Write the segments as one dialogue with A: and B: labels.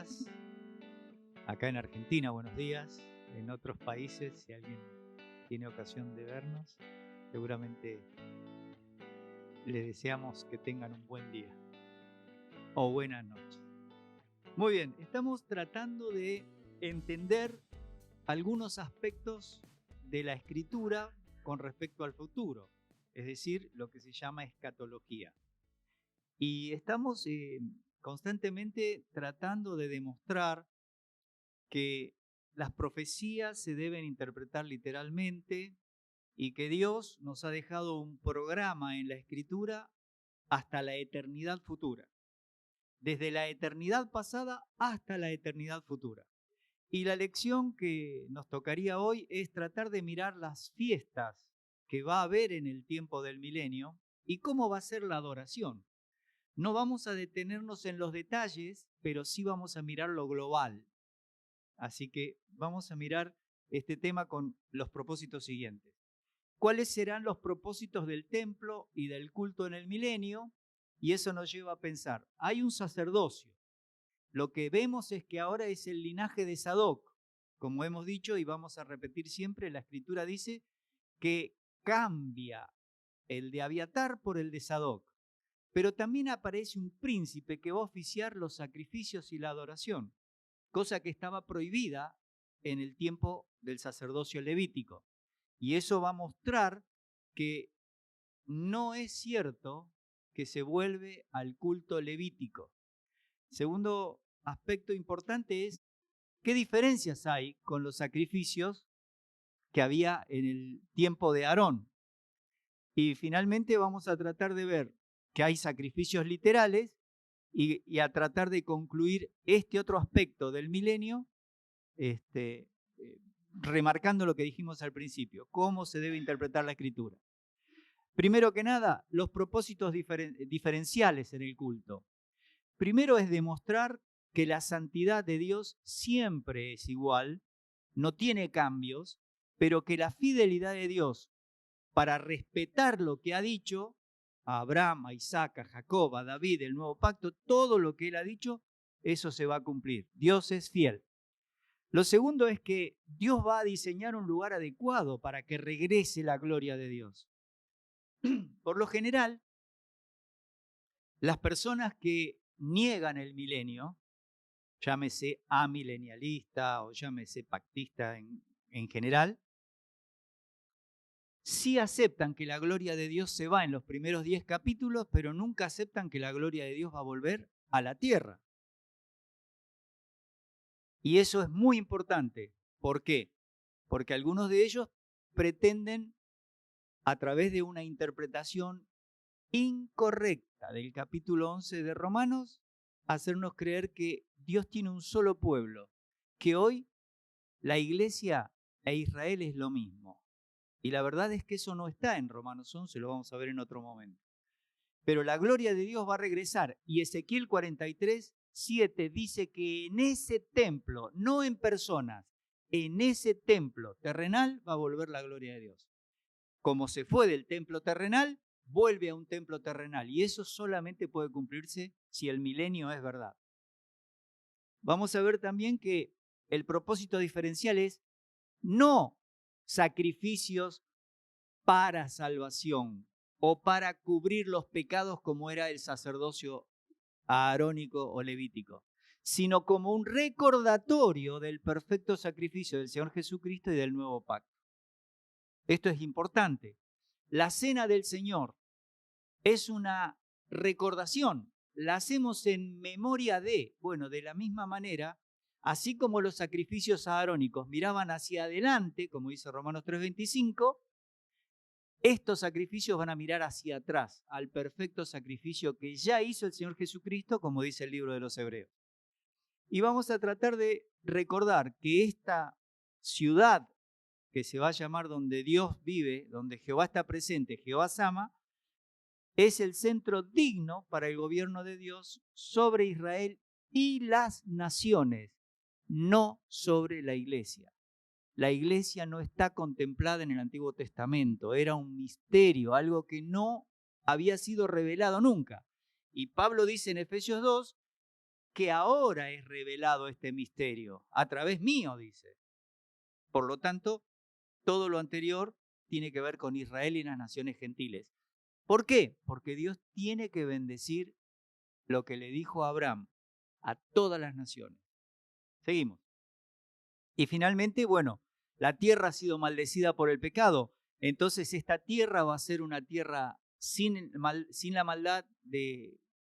A: días. Acá en Argentina, buenos días. En otros países, si alguien tiene ocasión de vernos, seguramente le deseamos que tengan un buen día o buena noche. Muy bien, estamos tratando de entender algunos aspectos de la escritura con respecto al futuro, es decir, lo que se llama escatología. Y estamos constantemente tratando de demostrar que las profecías se deben interpretar literalmente y que Dios nos ha dejado un programa en la escritura hasta la eternidad futura, desde la eternidad pasada hasta la eternidad futura. Y la lección que nos tocaría hoy es tratar de mirar las fiestas que va a haber en el tiempo del milenio y cómo va a ser la adoración. No vamos a detenernos en los detalles, pero sí vamos a mirar lo global. Así que vamos a mirar este tema con los propósitos siguientes. ¿Cuáles serán los propósitos del templo y del culto en el milenio? Y eso nos lleva a pensar, hay un sacerdocio. Lo que vemos es que ahora es el linaje de Sadoc. Como hemos dicho y vamos a repetir siempre, la Escritura dice que cambia el de Abiatar por el de Sadoc. Pero también aparece un príncipe que va a oficiar los sacrificios y la adoración, cosa que estaba prohibida en el tiempo del sacerdocio levítico. Y eso va a mostrar que no es cierto que se vuelve al culto levítico. Segundo aspecto importante es qué diferencias hay con los sacrificios que había en el tiempo de Aarón. Y finalmente vamos a tratar de ver que hay sacrificios literales y a tratar de concluir este otro aspecto del milenio, remarcando lo que dijimos al principio, cómo se debe interpretar la escritura. Primero que nada, los propósitos diferenciales en el culto. Primero es demostrar que la santidad de Dios siempre es igual, no tiene cambios, pero que la fidelidad de Dios para respetar lo que ha dicho a Abraham, a Isaac, a Jacob, a David, el nuevo pacto, todo lo que él ha dicho, eso se va a cumplir. Dios es fiel. Lo segundo es que Dios va a diseñar un lugar adecuado para que regrese la gloria de Dios. Por lo general, las personas que niegan el milenio, llámese amilenialista o llámese pactista en general, sí aceptan que la gloria de Dios se va en los primeros 10 capítulos, pero nunca aceptan que la gloria de Dios va a volver a la tierra. Y eso es muy importante. ¿Por qué? Porque algunos de ellos pretenden, a través de una interpretación incorrecta del capítulo 11 de Romanos, hacernos creer que Dios tiene un solo pueblo, que hoy la iglesia e Israel es lo mismo. Y la verdad es que eso no está en Romanos 11, lo vamos a ver en otro momento. Pero la gloria de Dios va a regresar. Y Ezequiel 43, 7 dice que en ese templo, no en personas, en ese templo terrenal va a volver la gloria de Dios. Como se fue del templo terrenal, vuelve a un templo terrenal. Y eso solamente puede cumplirse si el milenio es verdad. Vamos a ver también que el propósito diferencial es no sacrificios para salvación o para cubrir los pecados como era el sacerdocio aarónico o levítico, sino como un recordatorio del perfecto sacrificio del Señor Jesucristo y del nuevo pacto. Esto es importante. La cena del Señor es una recordación, la hacemos en memoria de, de la misma manera, así como los sacrificios aarónicos miraban hacia adelante, como dice Romanos 3:25, estos sacrificios van a mirar hacia atrás, al perfecto sacrificio que ya hizo el Señor Jesucristo, como dice el libro de los Hebreos. Y vamos a tratar de recordar que esta ciudad que se va a llamar donde Dios vive, donde Jehová está presente, Jehová Sama, es el centro digno para el gobierno de Dios sobre Israel y las naciones, no sobre la iglesia. La iglesia no está contemplada en el Antiguo Testamento, era un misterio, algo que no había sido revelado nunca. Y Pablo dice en Efesios 2 que ahora es revelado este misterio, a través mío, dice. Por lo tanto, todo lo anterior tiene que ver con Israel y las naciones gentiles. ¿Por qué? Porque Dios tiene que bendecir lo que le dijo a Abraham, a todas las naciones. Seguimos. Y finalmente, bueno, la tierra ha sido maldecida por el pecado. Entonces esta tierra va a ser una tierra sin la maldad de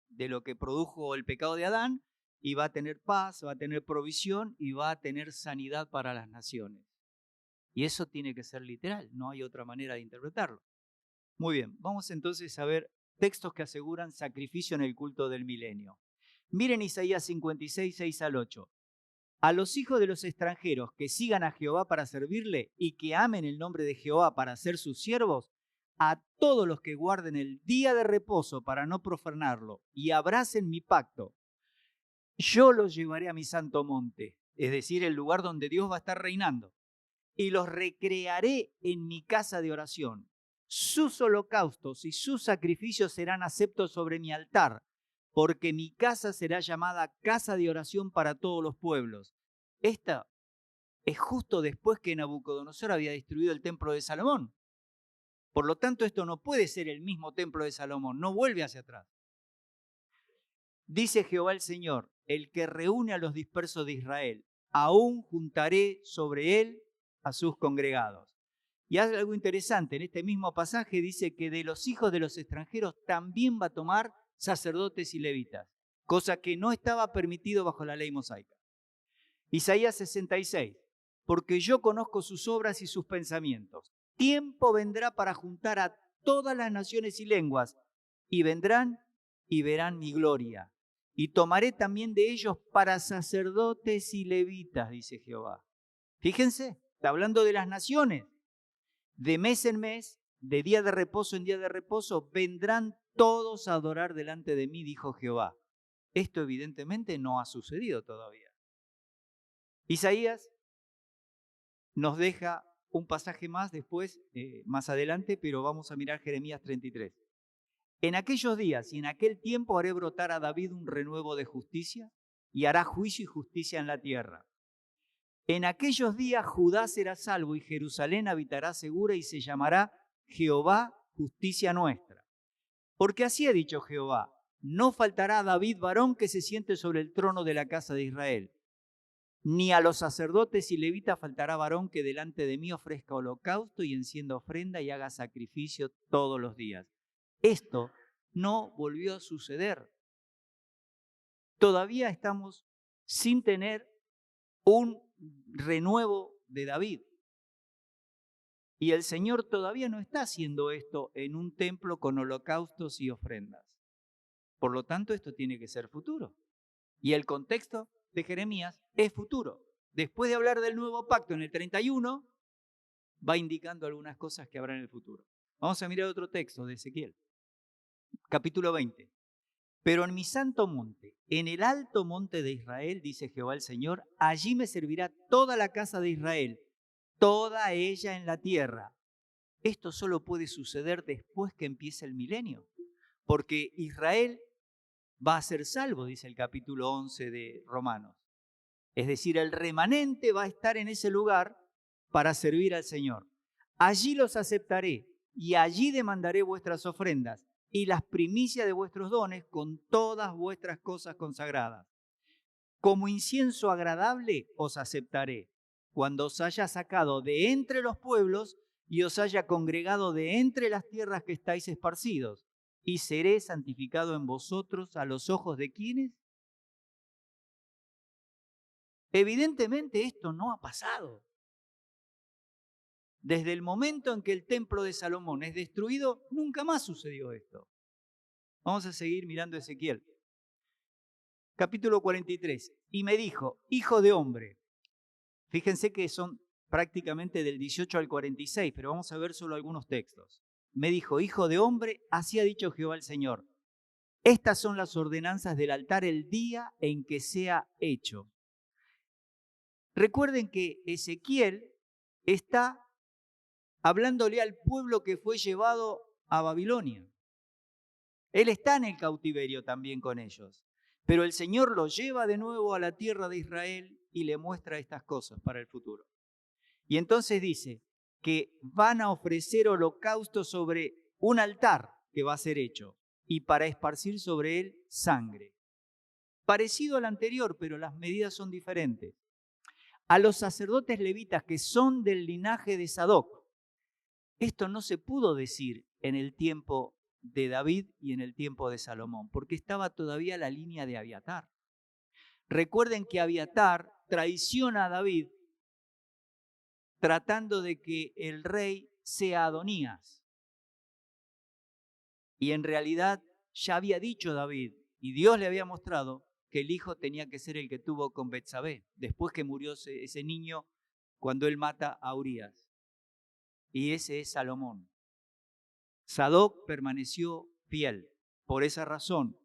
A: lo que produjo el pecado de Adán, y va a tener paz, va a tener provisión y va a tener sanidad para las naciones. Y eso tiene que ser literal, no hay otra manera de interpretarlo. Muy bien, vamos entonces a ver textos que aseguran sacrificio en el culto del milenio. Miren Isaías 56, 6 al 8. A los hijos de los extranjeros que sigan a Jehová para servirle y que amen el nombre de Jehová para ser sus siervos, a todos los que guarden el día de reposo para no profanarlo y abracen mi pacto, yo los llevaré a mi santo monte, es decir, el lugar donde Dios va a estar reinando, y los recrearé en mi casa de oración. Sus holocaustos y sus sacrificios serán aceptos sobre mi altar, porque mi casa será llamada casa de oración para todos los pueblos. Esta es justo después que Nabucodonosor había destruido el templo de Salomón. Por lo tanto, esto no puede ser el mismo templo de Salomón, no vuelve hacia atrás. Dice Jehová el Señor, el que reúne a los dispersos de Israel, aún juntaré sobre él a sus congregados. Y hay algo interesante, en este mismo pasaje dice que de los hijos de los extranjeros también va a tomar sacerdotes y levitas, cosa que no estaba permitido bajo la ley mosaica. Isaías 66, porque yo conozco sus obras y sus pensamientos. Tiempo vendrá para juntar a todas las naciones y lenguas, y vendrán y verán mi gloria. Y tomaré también de ellos para sacerdotes y levitas, dice Jehová. Fíjense, está hablando de las naciones. De mes en mes, de día de reposo en día de reposo, vendrán todos a adorar delante de mí, dijo Jehová. Esto evidentemente no ha sucedido todavía. Isaías nos deja un pasaje más después, más adelante, pero vamos a mirar Jeremías 33. En aquellos días y en aquel tiempo haré brotar a David un renuevo de justicia y hará juicio y justicia en la tierra. En aquellos días Judá será salvo y Jerusalén habitará segura y se llamará Jehová justicia nuestra. Porque así ha dicho Jehová, no faltará a David varón que se siente sobre el trono de la casa de Israel. Ni a los sacerdotes y levitas faltará varón que delante de mí ofrezca holocausto y encienda ofrenda y haga sacrificio todos los días. Esto no volvió a suceder. Todavía estamos sin tener un renuevo de David. Y el Señor todavía no está haciendo esto en un templo con holocaustos y ofrendas. Por lo tanto, esto tiene que ser futuro. Y el contexto de Jeremías es futuro. Después de hablar del nuevo pacto en el 31, va indicando algunas cosas que habrá en el futuro. Vamos a mirar otro texto de Ezequiel, capítulo 20. Pero en mi santo monte, en el alto monte de Israel, dice Jehová el Señor, allí me servirá toda la casa de Israel, toda ella en la tierra. Esto solo puede suceder después que empiece el milenio, porque Israel va a ser salvo, dice el capítulo 11 de Romanos. Es decir, el remanente va a estar en ese lugar para servir al Señor. Allí los aceptaré y allí demandaré vuestras ofrendas y las primicias de vuestros dones con todas vuestras cosas consagradas. Como incienso agradable os aceptaré, cuando os haya sacado de entre los pueblos y os haya congregado de entre las tierras que estáis esparcidos, y seré santificado en vosotros a los ojos de ¿quiénes? Evidentemente esto no ha pasado. Desde el momento en que el templo de Salomón es destruido, nunca más sucedió esto. Vamos a seguir mirando Ezequiel. Capítulo 43. Y me dijo, hijo de hombre. Fíjense que son prácticamente del 18 al 46, pero vamos a ver solo algunos textos. Me dijo, hijo de hombre, así ha dicho Jehová el Señor. Estas son las ordenanzas del altar el día en que sea hecho. Recuerden que Ezequiel está hablándole al pueblo que fue llevado a Babilonia. Él está en el cautiverio también con ellos. Pero el Señor lo lleva de nuevo a la tierra de Israel y le muestra estas cosas para el futuro. Y entonces dice que van a ofrecer holocausto sobre un altar que va a ser hecho y para esparcir sobre él sangre. Parecido al anterior, pero las medidas son diferentes. A los sacerdotes levitas que son del linaje de Sadoc. Esto no se pudo decir en el tiempo de David y en el tiempo de Salomón, porque estaba todavía la línea de Abiatar. Recuerden que Abiatar traiciona a David tratando de que el rey sea Adonías. Y en realidad ya había dicho David, y Dios le había mostrado que el hijo tenía que ser el que tuvo con Betsabé, después que murió ese niño cuando él mata a Urías. Y ese es Salomón. Sadoc permaneció fiel. Por esa razón,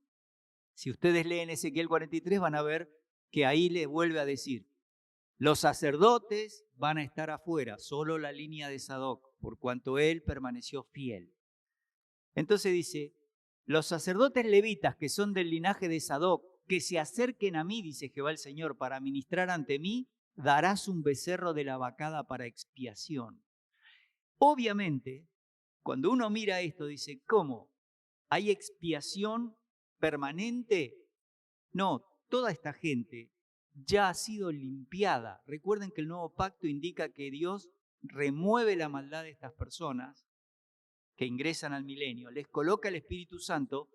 A: si ustedes leen Ezequiel 43, van a ver que ahí le vuelve a decir, los sacerdotes van a estar afuera, solo la línea de Sadoc, por cuanto él permaneció fiel. Entonces dice, los sacerdotes levitas que son del linaje de Sadoc, que se acerquen a mí, dice Jehová el Señor, para ministrar ante mí, darás un becerro de la vacada para expiación. Obviamente, cuando uno mira esto, dice, ¿cómo? ¿Hay expiación permanente? No, toda esta gente ya ha sido limpiada. Recuerden que el nuevo pacto indica que Dios remueve la maldad de estas personas que ingresan al milenio, les coloca el Espíritu Santo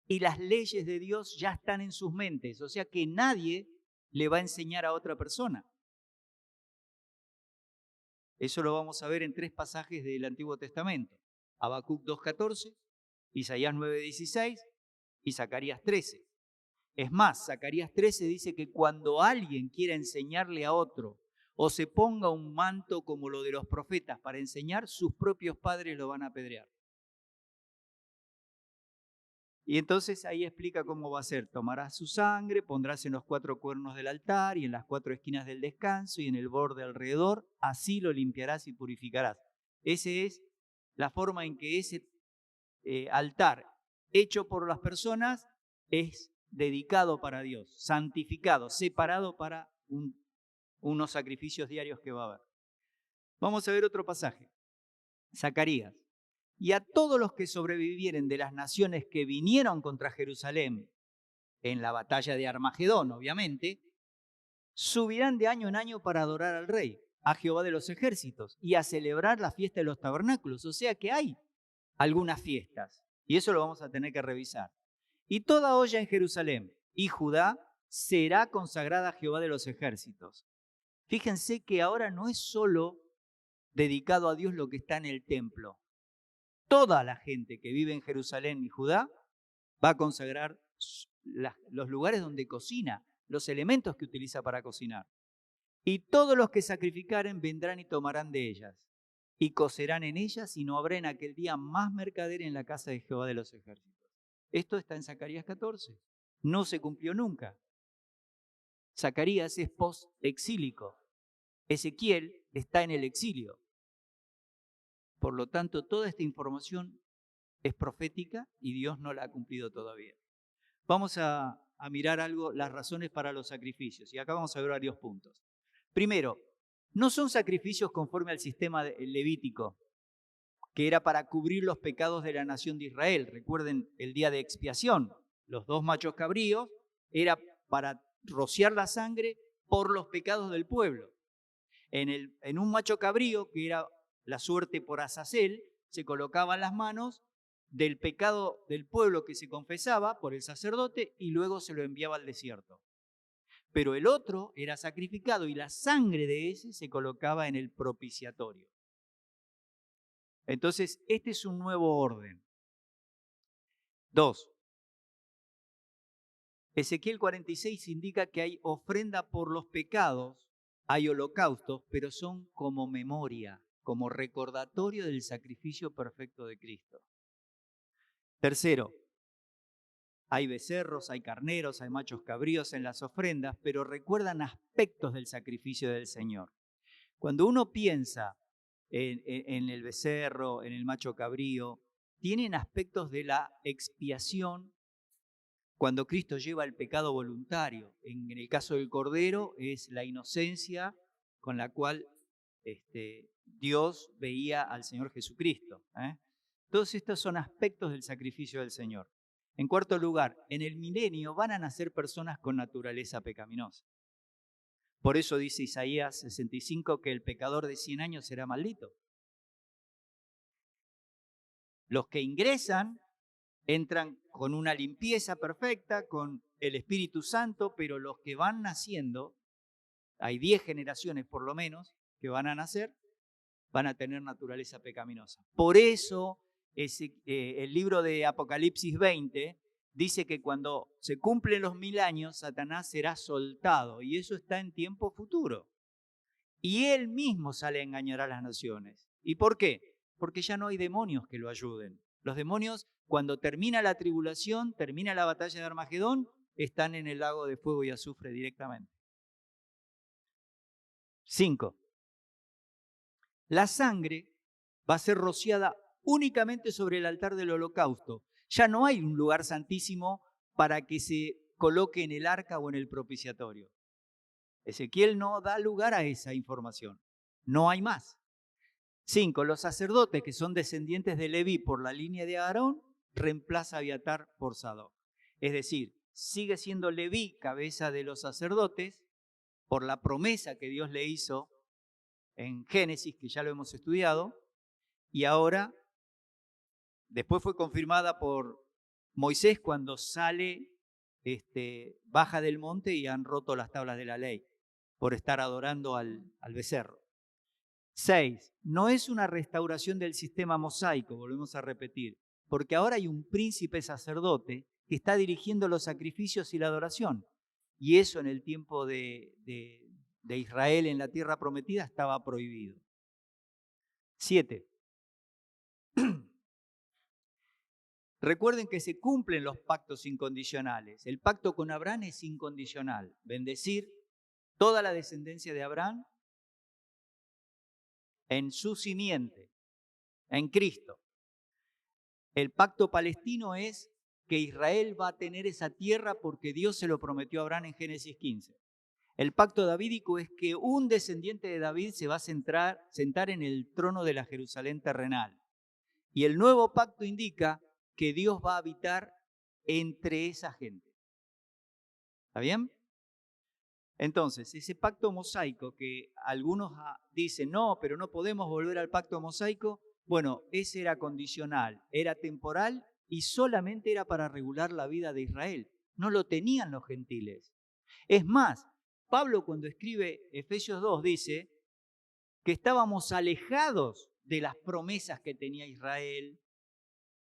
A: y las leyes de Dios ya están en sus mentes. O sea que nadie le va a enseñar a otra persona. Eso lo vamos a ver en 3 pasajes del Antiguo Testamento. Habacuc 2:14, Isaías 9:16 y Zacarías 13. Es más, Zacarías 13 dice que cuando alguien quiera enseñarle a otro o se ponga un manto como lo de los profetas para enseñar, sus propios padres lo van a apedrear. Y entonces ahí explica cómo va a ser. Tomarás su sangre, pondrás en los 4 cuernos del altar y en las 4 esquinas del descanso y en el borde alrededor, así lo limpiarás y purificarás. Esa es la forma en que ese altar hecho por las personas es dedicado para Dios, santificado, separado para unos sacrificios diarios que va a haber. Vamos a ver otro pasaje. Zacarías. Y a todos los que sobrevivieren de las naciones que vinieron contra Jerusalén en la batalla de Armagedón, obviamente, subirán de año en año para adorar al rey, a Jehová de los ejércitos, y a celebrar la fiesta de los tabernáculos. O sea que hay algunas fiestas, y eso lo vamos a tener que revisar. Y toda olla en Jerusalén y Judá será consagrada a Jehová de los ejércitos. Fíjense que ahora no es solo dedicado a Dios lo que está en el templo. Toda la gente que vive en Jerusalén y Judá va a consagrar los lugares donde cocina, los elementos que utiliza para cocinar. Y todos los que sacrificaren vendrán y tomarán de ellas, y cocerán en ellas, y no habrá en aquel día más mercader en la casa de Jehová de los ejércitos. Esto está en Zacarías 14. No se cumplió nunca. Zacarías es post-exílico. Ezequiel está en el exilio. Por lo tanto, toda esta información es profética y Dios no la ha cumplido todavía. Vamos a mirar algo, las razones para los sacrificios. Y acá vamos a ver varios puntos. Primero, no son sacrificios conforme al sistema levítico, que era para cubrir los pecados de la nación de Israel. Recuerden el día de expiación. Los 2 machos cabríos era para rociar la sangre por los pecados del pueblo. En un macho cabrío, que era la suerte por Azazel, se colocaban las manos del pecado del pueblo que se confesaba por el sacerdote y luego se lo enviaba al desierto. Pero el otro era sacrificado y la sangre de ese se colocaba en el propiciatorio. Entonces, este es un nuevo orden. 2. Ezequiel 46 indica que hay ofrenda por los pecados, hay holocaustos, pero son como memoria, como recordatorio del sacrificio perfecto de Cristo. Tercero, hay becerros, hay carneros, hay machos cabríos en las ofrendas, pero recuerdan aspectos del sacrificio del Señor. Cuando uno piensa en el becerro, en el macho cabrío, tienen aspectos de la expiación cuando Cristo lleva el pecado voluntario. En el caso del Cordero es la inocencia con la cual Dios veía al Señor Jesucristo. Todos estos son aspectos del sacrificio del Señor. En cuarto lugar, en el milenio van a nacer personas con naturaleza pecaminosa. Por eso dice Isaías 65 que el pecador de 100 años será maldito. Los que ingresan entran con una limpieza perfecta, con el Espíritu Santo, pero los que van naciendo, hay 10 generaciones por lo menos que van a nacer, van a tener naturaleza pecaminosa. Por eso el libro de Apocalipsis 20 dice que cuando se cumplen los 1000 años, Satanás será soltado, y eso está en tiempo futuro. Y él mismo sale a engañar a las naciones. ¿Y por qué? Porque ya no hay demonios que lo ayuden. Los demonios, cuando termina la tribulación, termina la batalla de Armagedón, están en el lago de fuego y azufre directamente. 5. La sangre va a ser rociada únicamente sobre el altar del holocausto. Ya no hay un lugar santísimo para que se coloque en el arca o en el propiciatorio. Ezequiel no da lugar a esa información. No hay más. 5. Los sacerdotes que son descendientes de Leví por la línea de Aarón, reemplaza a Abiatar por Sadoc. Es decir, sigue siendo Leví cabeza de los sacerdotes por la promesa que Dios le hizo en Génesis, que ya lo hemos estudiado, y ahora, después fue confirmada por Moisés cuando baja del monte y han roto las tablas de la ley por estar adorando al becerro. 6. No es una restauración del sistema mosaico, volvemos a repetir, porque ahora hay un príncipe sacerdote que está dirigiendo los sacrificios y la adoración. Y eso en el tiempo de Israel en la tierra prometida estaba prohibido. 7. Recuerden que se cumplen los pactos incondicionales. El pacto con Abraham es incondicional. Bendecir toda la descendencia de Abraham en su simiente, en Cristo. El pacto palestino es que Israel va a tener esa tierra porque Dios se lo prometió a Abraham en Génesis 15. El pacto davídico es que un descendiente de David se va a sentar en el trono de la Jerusalén terrenal. Y el nuevo pacto indica que Dios va a habitar entre esa gente. ¿Está bien? Entonces, ese pacto mosaico que algunos dicen, no, pero no podemos volver al pacto mosaico, bueno, ese era condicional, era temporal y solamente era para regular la vida de Israel. No lo tenían los gentiles. Es más, Pablo cuando escribe Efesios 2 dice que estábamos alejados de las promesas que tenía Israel,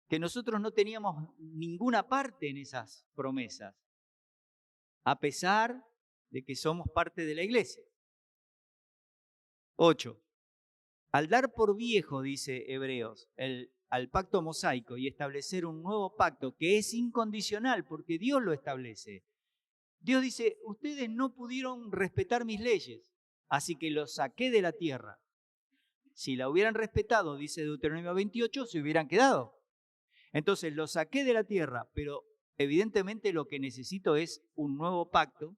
A: que nosotros no teníamos ninguna parte en esas promesas, a pesar de que somos parte de la iglesia. 8. Al dar por viejo, dice Hebreos, al pacto mosaico y establecer un nuevo pacto que es incondicional porque Dios lo establece. Dios dice, ustedes no pudieron respetar mis leyes, así que los saqué de la tierra. Si la hubieran respetado, dice Deuteronomio 28, se hubieran quedado. Entonces los saqué de la tierra, pero evidentemente lo que necesito es un nuevo pacto.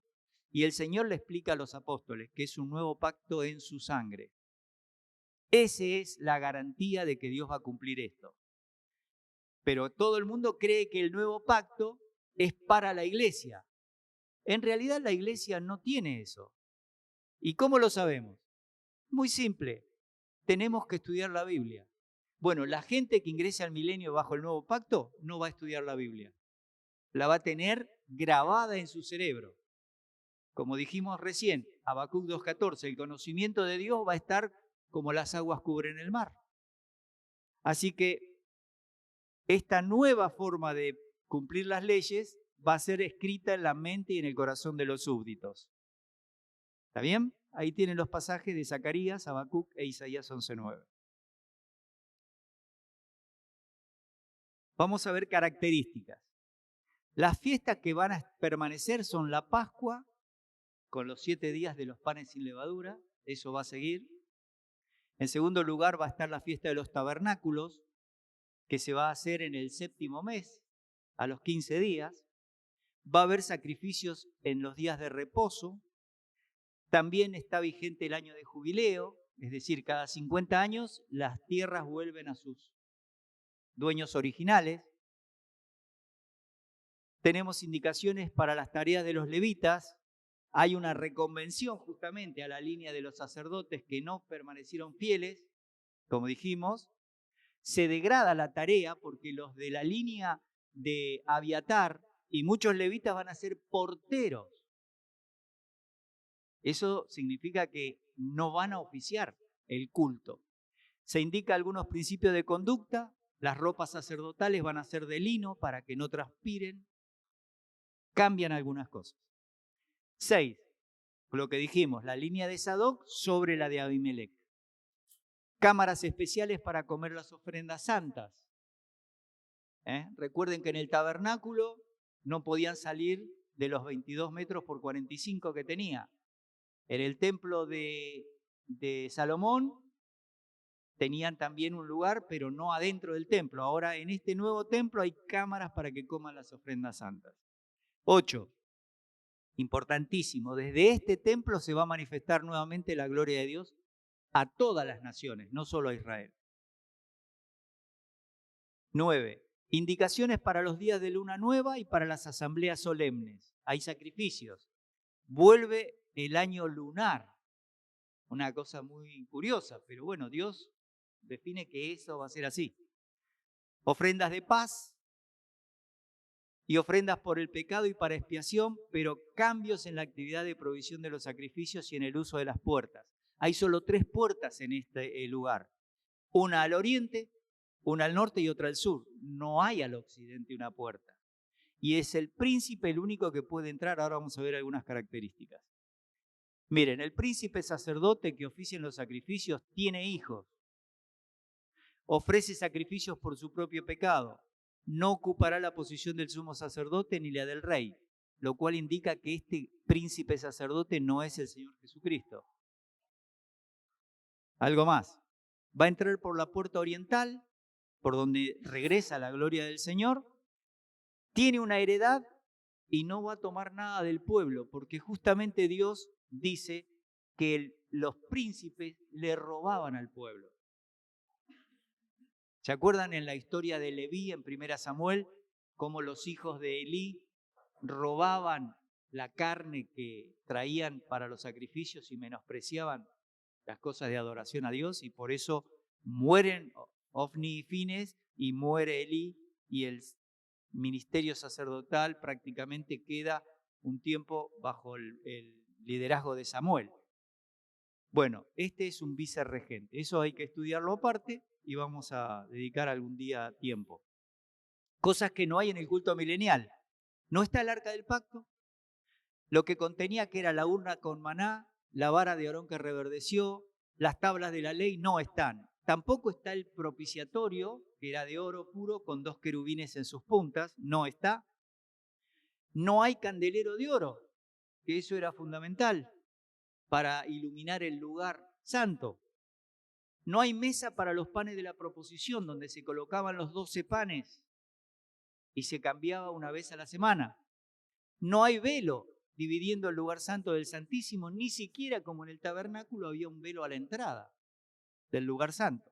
A: Y el Señor le explica a los apóstoles que es un nuevo pacto en su sangre. Esa es la garantía de que Dios va a cumplir esto. Pero todo el mundo cree que el nuevo pacto es para la iglesia. En realidad la iglesia no tiene eso. ¿Y cómo lo sabemos? Muy simple. Tenemos que estudiar la Biblia. Bueno, la gente que ingrese al milenio bajo el nuevo pacto no va a estudiar la Biblia. La va a tener grabada en su cerebro. Como dijimos recién, Habacuc 2:14, el conocimiento de Dios va a estar como las aguas cubren el mar. Así que esta nueva forma de cumplir las leyes va a ser escrita en la mente y en el corazón de los súbditos. ¿Está bien? Ahí tienen los pasajes de Zacarías, Habacuc e Isaías 11:9. Vamos a ver características. Las fiestas que van a permanecer son la Pascua, con los 7 días de los panes sin levadura, eso va a seguir. En segundo lugar va a estar la fiesta de los tabernáculos, que se va a hacer en el 7º mes, a los 15 días. Va a haber sacrificios en los días de reposo. También está vigente el año de jubileo, es decir, cada 50 años las tierras vuelven a sus dueños originales. Tenemos indicaciones para las tareas de los levitas. Hay una reconvención justamente a la línea de los sacerdotes que no permanecieron fieles, como dijimos. Se degrada la tarea porque los de la línea de Abiatar y muchos levitas van a ser porteros. Eso significa que no van a oficiar el culto. Se indica algunos principios de conducta. Las ropas sacerdotales van a ser de lino para que no transpiren. Cambian algunas cosas. 6. Lo que dijimos, la línea de Sadoc sobre la de Abimelec. Cámaras especiales para comer las ofrendas santas. Recuerden que en el tabernáculo no podían salir de los 22 metros por 45 que tenía. En el templo de Salomón tenían también un lugar, pero no adentro del templo. Ahora en este nuevo templo hay cámaras para que coman las ofrendas santas. 8. Importantísimo, desde este templo se va a manifestar nuevamente la gloria de Dios a todas las naciones, no solo a Israel. 9. Indicaciones para los días de luna nueva y para las asambleas solemnes. Hay sacrificios. Vuelve el año lunar. Una cosa muy curiosa, pero bueno, Dios define que eso va a ser así. Ofrendas de paz y ofrendas por el pecado y para expiación, pero cambios en la actividad de provisión de los sacrificios y en el uso de las puertas. Hay solo 3 puertas en este lugar. Una al oriente, una al norte y otra al sur. No hay al occidente una puerta. Y es el príncipe el único que puede entrar. Ahora vamos a ver algunas características. Miren, el príncipe sacerdote que oficia en los sacrificios tiene hijos. Ofrece sacrificios por su propio pecado. No ocupará la posición del sumo sacerdote ni la del rey, lo cual indica que este príncipe sacerdote no es el Señor Jesucristo. Algo más. Va a entrar por la puerta oriental, por donde regresa la gloria del Señor. Tiene una heredad y no va a tomar nada del pueblo, porque justamente Dios dice que los príncipes le robaban al pueblo. ¿Se acuerdan en la historia de Leví en 1 Samuel, cómo los hijos de Elí robaban la carne que traían para los sacrificios y menospreciaban las cosas de adoración a Dios? Y por eso mueren Ofni y Fines y muere Elí y el ministerio sacerdotal prácticamente queda un tiempo bajo el liderazgo de Samuel. Bueno, este es un vicerregente. Eso hay que estudiarlo aparte y vamos a dedicar algún día tiempo. Cosas que no hay en el culto milenial. No está el arca del pacto, lo que contenía que era la urna con maná, la vara de Aarón que reverdeció, las tablas de la ley no están. Tampoco está el propiciatorio, que era de oro puro con 2 querubines en sus puntas, no está. No hay candelero de oro, que eso era fundamental para iluminar el lugar santo. No hay mesa para los panes de la proposición, donde se colocaban los 12 panes y se cambiaba una vez a la semana. No hay velo dividiendo el lugar santo del Santísimo, ni siquiera como en el tabernáculo había un velo a la entrada del lugar santo.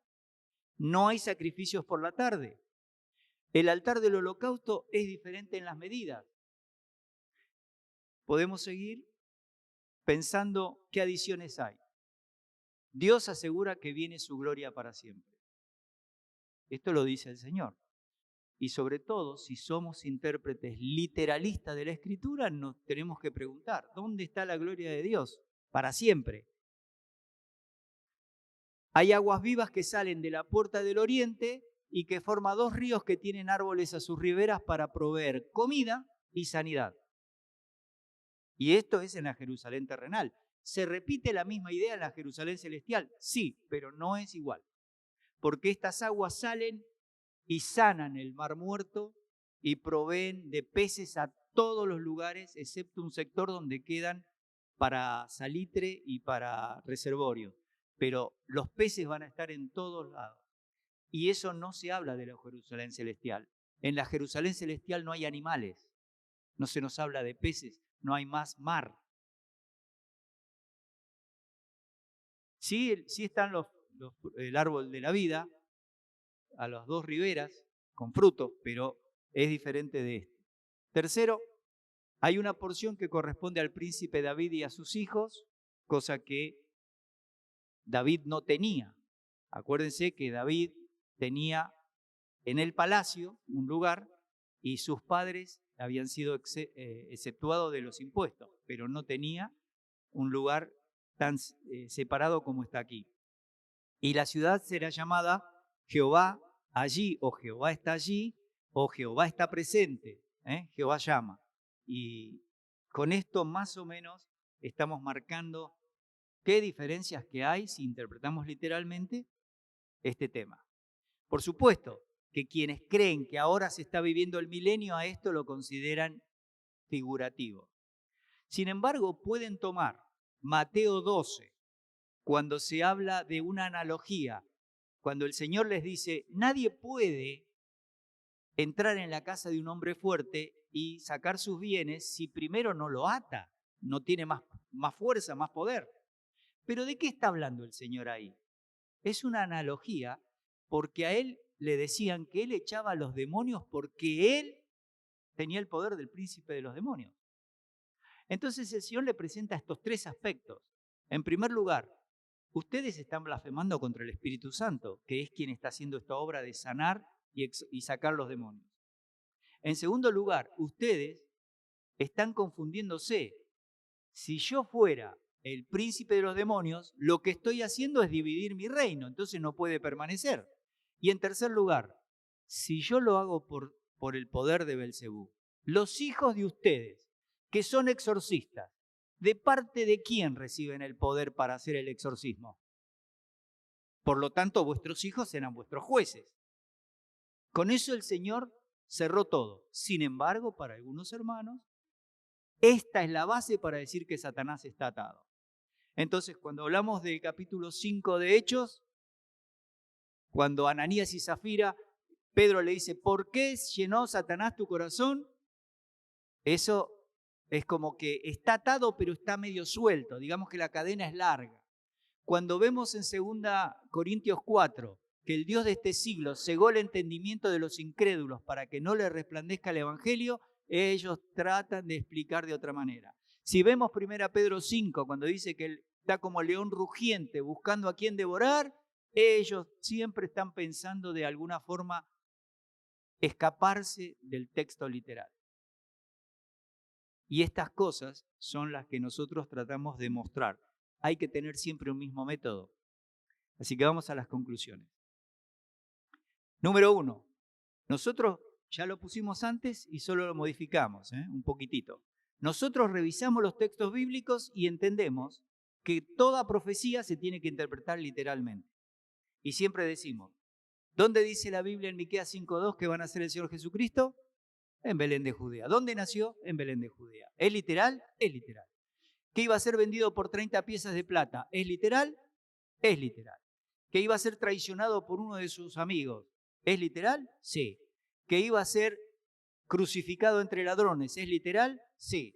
A: No hay sacrificios por la tarde. El altar del holocausto es diferente en las medidas. Podemos seguir pensando qué adiciones hay. Dios asegura que viene su gloria para siempre. Esto lo dice el Señor. Y sobre todo, si somos intérpretes literalistas de la Escritura, nos tenemos que preguntar, ¿dónde está la gloria de Dios? Para siempre. Hay aguas vivas que salen de la puerta del oriente y que forman 2 ríos que tienen árboles a sus riberas para proveer comida y sanidad. Y esto es en la Jerusalén terrenal. ¿Se repite la misma idea en la Jerusalén celestial? Sí, pero no es igual. Porque estas aguas salen y sanan el mar muerto y proveen de peces a todos los lugares, excepto un sector donde quedan para salitre y para reservorio. Pero los peces van a estar en todos lados. Y eso no se habla de la Jerusalén celestial. En la Jerusalén celestial no hay animales, no se nos habla de peces, no hay más mar. Sí están el árbol de la vida a las dos riberas con frutos, pero es diferente de este. Tercero, hay una porción que corresponde al príncipe David y a sus hijos, cosa que David no tenía. Acuérdense que David tenía en el palacio un lugar y sus padres habían sido exceptuados de los impuestos, pero no tenía un lugar tan separado como está aquí. Y la ciudad será llamada Jehová allí, o Jehová está allí, o Jehová está presente. Jehová llama. Y con esto más o menos estamos marcando qué diferencias que hay si interpretamos literalmente este tema. Por supuesto que quienes creen que ahora se está viviendo el milenio a esto lo consideran figurativo. Sin embargo, pueden tomar Mateo 12, cuando se habla de una analogía, cuando el Señor les dice, nadie puede entrar en la casa de un hombre fuerte y sacar sus bienes si primero no lo ata, no tiene más fuerza, más poder. Pero ¿de qué está hablando el Señor ahí? Es una analogía porque a él le decían que él echaba a los demonios porque él tenía el poder del príncipe de los demonios. Entonces el Señor le presenta estos tres aspectos. En primer lugar, ustedes están blasfemando contra el Espíritu Santo, que es quien está haciendo esta obra de sanar y sacar los demonios. En segundo lugar, ustedes están confundiéndose. Si yo fuera el príncipe de los demonios, lo que estoy haciendo es dividir mi reino, entonces no puede permanecer. Y en tercer lugar, si yo lo hago por el poder de Belcebú, los hijos de ustedes, que son exorcistas, ¿de parte de quién reciben el poder para hacer el exorcismo? Por lo tanto, vuestros hijos serán vuestros jueces. Con eso el Señor cerró todo. Sin embargo, para algunos hermanos, esta es la base para decir que Satanás está atado. Entonces, cuando hablamos del capítulo 5 de Hechos, cuando Ananías y Zafira, Pedro le dice, ¿por qué llenó Satanás tu corazón? Eso es como que está atado, pero está medio suelto. Digamos que la cadena es larga. Cuando vemos en 2 Corintios 4 que el Dios de este siglo cegó el entendimiento de los incrédulos para que no les resplandezca el Evangelio, ellos tratan de explicar de otra manera. Si vemos 1 Pedro 5, cuando dice que él está como león rugiente buscando a quien devorar, ellos siempre están pensando de alguna forma escaparse del texto literal. Y estas cosas son las que nosotros tratamos de mostrar. Hay que tener siempre un mismo método. Así que vamos a las conclusiones. Número 1. Nosotros ya lo pusimos antes y solo lo modificamos, un poquitito. Nosotros revisamos los textos bíblicos y entendemos que toda profecía se tiene que interpretar literalmente. Y siempre decimos, ¿dónde dice la Biblia en Miqueas 5:2 que van a ser el Señor Jesucristo? En Belén de Judea. ¿Dónde nació? En Belén de Judea. ¿Es literal? Es literal. ¿Que iba a ser vendido por 30 piezas de plata? ¿Es literal? Es literal. ¿Que iba a ser traicionado por uno de sus amigos? ¿Es literal? Sí. ¿Que iba a ser crucificado entre ladrones? ¿Es literal? Sí.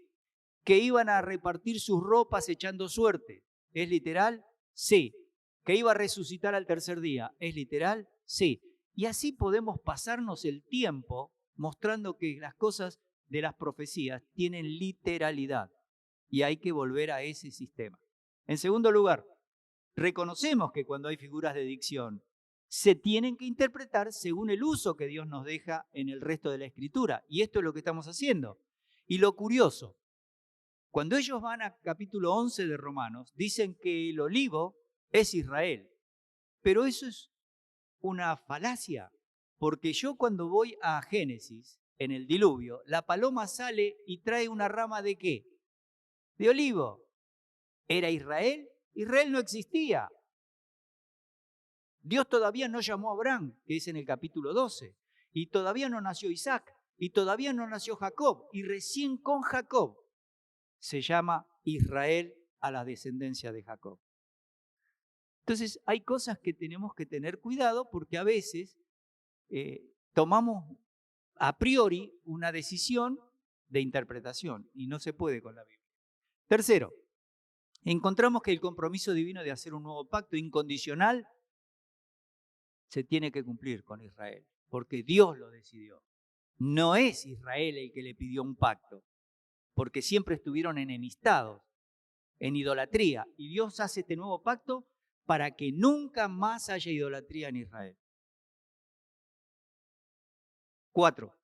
A: ¿Que iban a repartir sus ropas echando suerte? ¿Es literal? Sí. ¿Que iba a resucitar al tercer día? ¿Es literal? Sí. Y así podemos pasarnos el tiempo mostrando que las cosas de las profecías tienen literalidad y hay que volver a ese sistema. En segundo lugar, reconocemos que cuando hay figuras de dicción, se tienen que interpretar según el uso que Dios nos deja en el resto de la Escritura. Y esto es lo que estamos haciendo. Y lo curioso, cuando ellos van a capítulo 11 de Romanos, dicen que el olivo es Israel. Pero eso es una falacia, porque yo cuando voy a Génesis, en el diluvio, la paloma sale y trae una rama ¿de qué? De olivo. ¿Era Israel? Israel no existía. Dios todavía no llamó a Abraham, que es en el capítulo 12, y todavía no nació Isaac, y todavía no nació Jacob, y recién con Jacob se llama Israel a la descendencia de Jacob. Entonces hay cosas que tenemos que tener cuidado porque a veces tomamos a priori una decisión de interpretación y no se puede con la Biblia. Tercero, encontramos que el compromiso divino de hacer un nuevo pacto incondicional se tiene que cumplir con Israel, porque Dios lo decidió. No es Israel el que le pidió un pacto, porque siempre estuvieron enemistados, en idolatría, y Dios hace este nuevo pacto para que nunca más haya idolatría en Israel. 4.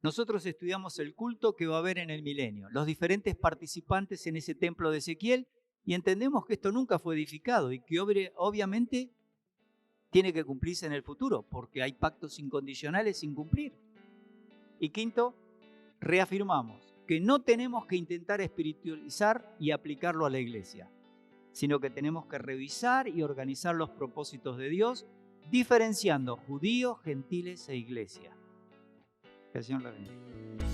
A: Nosotros estudiamos el culto que va a haber en el milenio, los diferentes participantes en ese templo de Ezequiel, y entendemos que esto nunca fue edificado y que obviamente tiene que cumplirse en el futuro, porque hay pactos incondicionales sin cumplir. Y quinto, reafirmamos que no tenemos que intentar espiritualizar y aplicarlo a la iglesia, sino que tenemos que revisar y organizar los propósitos de Dios, diferenciando judíos, gentiles e iglesia. Que el Señor la bendiga.